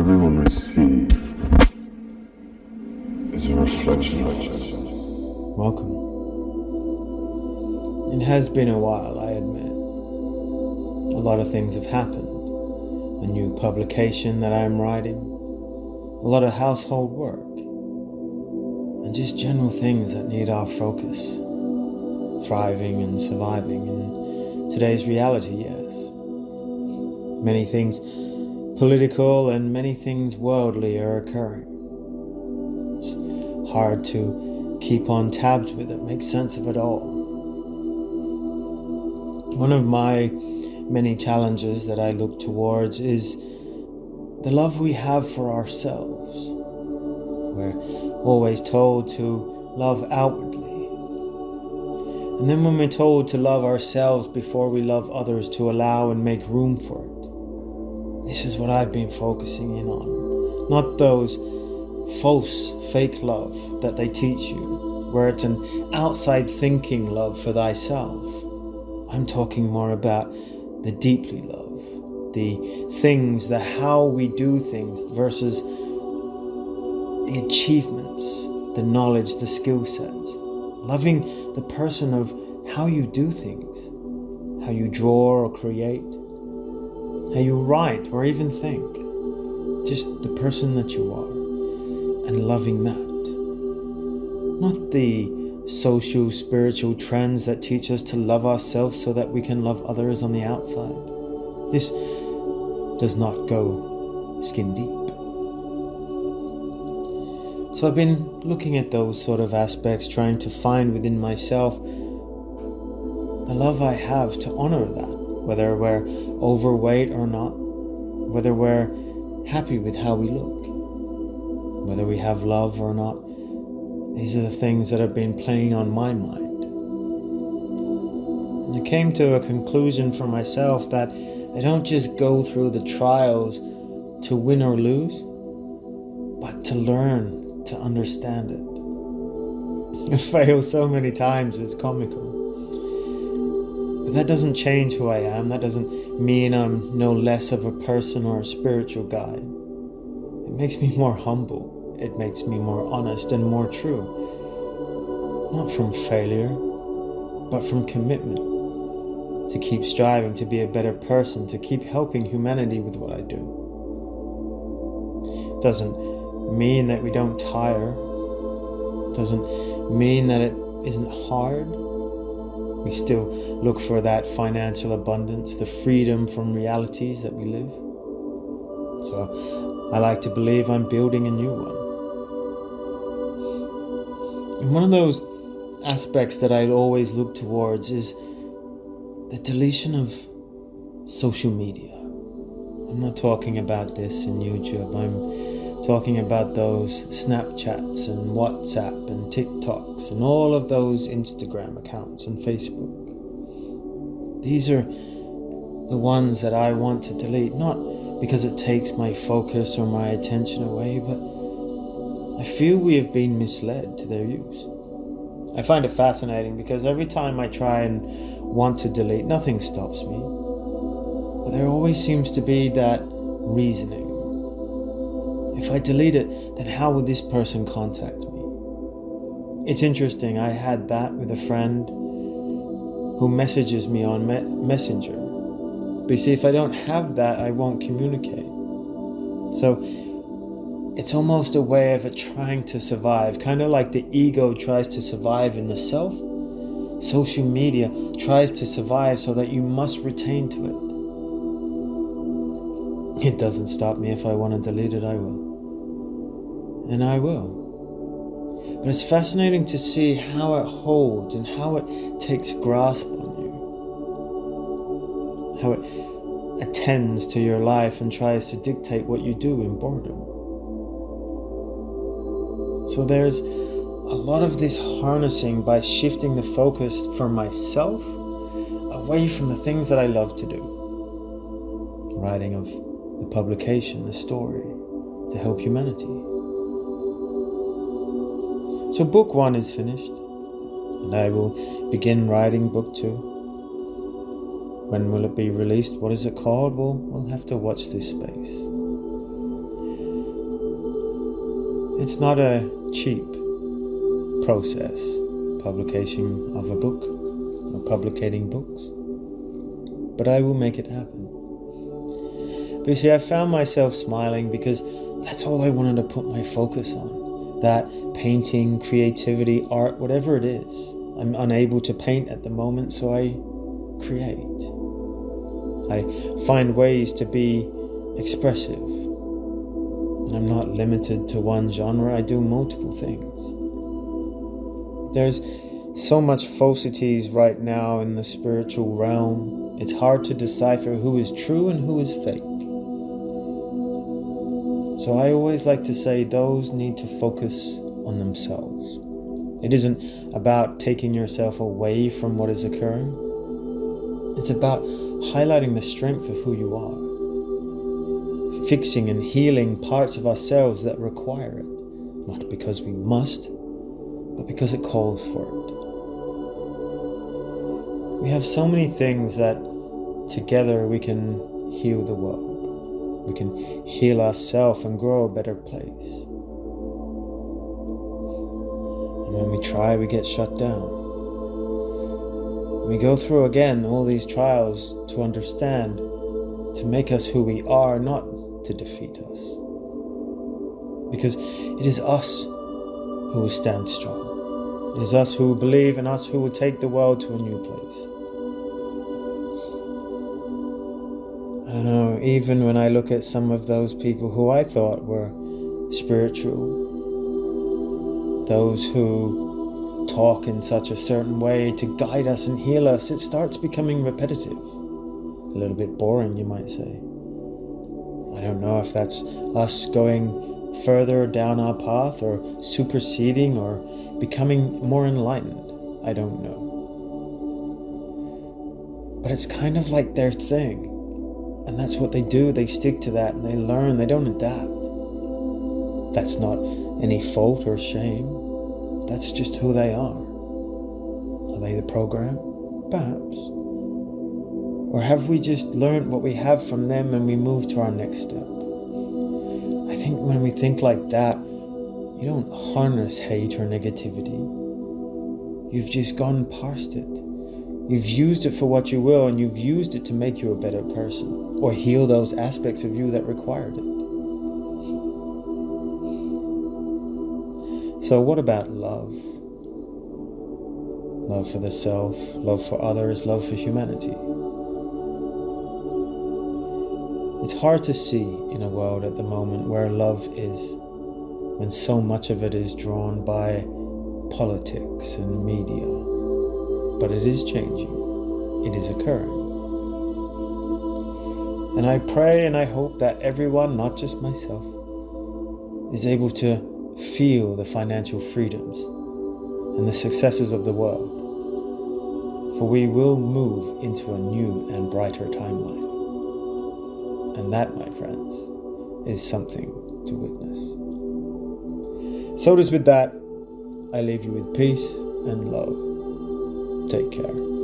everyone receive is a reflection of us. Welcome. It has been a while, I admit. A lot of things have happened. A new publication that I'm writing, a lot of household work, and just general things that need our focus. Thriving and surviving in today's reality, yes. Many things political and many things worldly are occurring. It's hard to keep on tabs with it, make sense of it all. One of my many challenges that I look towards is the love we have for ourselves. We're always told to love outwardly. And then when we're told to love ourselves before we love others, to allow and make room for it. This is what I've been focusing in on. Not those false, fake love that they teach you, where it's an outside thinking love for thyself. I'm talking more about the deeply love, the things, the how we do things versus the achievements, the knowledge, the skill sets. Loving the person of how you do things, how you draw or create, how you write or even think, just the person that you are, and loving that. Not the social, spiritual trends that teach us to love ourselves so that we can love others on the outside. This does not go skin deep. So I've been looking at those sort of aspects, trying to find within myself the love I have to honor that, whether we're overweight or not, whether we're happy with how we look, whether we have love or not. These are the things that have been playing on my mind. And I came to a conclusion for myself that I don't just go through the trials to win or lose, but to learn to understand it. I fail so many times, it's comical. But that doesn't change who I am. That doesn't mean I'm no less of a person or a spiritual guide. It makes me more humble. It makes me more honest and more true. Not from failure, but from commitment. To keep striving to be a better person, to keep helping humanity with what I do. It doesn't mean that we don't tire. It doesn't mean that it isn't hard. We still look for that financial abundance, the freedom from realities that we live. So I like to believe I'm building a new one. And one of those aspects that I always look towards is the deletion of social media. I'm not talking about this in YouTube. I'm talking about those Snapchats and WhatsApp and TikToks and all of those Instagram accounts and Facebook. These are the ones that I want to delete, not because it takes my focus or my attention away, but I feel we have been misled to their use. I find it fascinating because every time I try and want to delete, nothing stops me. But there always seems to be that reasoning. If I delete it, then how would this person contact me? It's interesting, I had that with a friend who messages me on Messenger. But you see, if I don't have that, I won't communicate. So it's almost a way of it trying to survive, kind of like the ego tries to survive in the self. Social media tries to survive so that you must retain to it. It doesn't stop me. If I want to delete it, I will. And I will. But it's fascinating to see how it holds and how it takes grasp on you. How it attends to your life and tries to dictate what you do in boredom. So there's a lot of this harnessing by shifting the focus from myself away from the things that I love to do. Writing of the publication, the story, to help humanity. So book 1 is finished, and I will begin writing book 2. When will it be released? What is it called? We'll have to watch this space. It's not a cheap process, publication of a book or publicating books, but I will make it happen. But you see, I found myself smiling because that's all I wanted to put my focus on. That painting, creativity, art, whatever it is. I'm unable to paint at the moment, so I create. I find ways to be expressive. And I'm not limited to one genre, I do multiple things. There's so much falsities right now in the spiritual realm. It's hard to decipher who is true and who is fake. So I always like to say those need to focus on themselves. It isn't about taking yourself away from what is occurring. It's about highlighting the strength of who you are. Fixing and healing parts of ourselves that require it. Not because we must, but because it calls for it. We have so many things that together we can heal the world. We can heal ourselves and grow a better place. And when we try, we get shut down. We go through again all these trials to understand, to make us who we are, not to defeat us. Because it is us who will stand strong. It is us who will believe and us who will take the world to a new place. I don't know, even when I look at some of those people who I thought were spiritual, those who talk in such a certain way to guide us and heal us, it starts becoming repetitive. A little bit boring, you might say. I don't know if that's us going further down our path or superseding or becoming more enlightened. I don't know. But it's kind of like their thing. And that's what they do. They stick to that and they learn. They don't adapt. That's not any fault or shame. That's just who they are. Are they the program? Perhaps. Or have we just learned what we have from them and we move to our next step? I think when we think like that, you don't harness hate or negativity. You've just gone past it. You've used it for what you will, and you've used it to make you a better person or heal those aspects of you that required it. So what about love? Love for the self, love for others, love for humanity. It's hard to see in a world at the moment where love is, when so much of it is drawn by politics and media. But it is changing. It is occurring. And I pray and I hope that everyone, not just myself, is able to feel the financial freedoms and the successes of the world. For we will move into a new and brighter timeline. And that, my friends, is something to witness. So it is with that, I leave you with peace and love. Take care.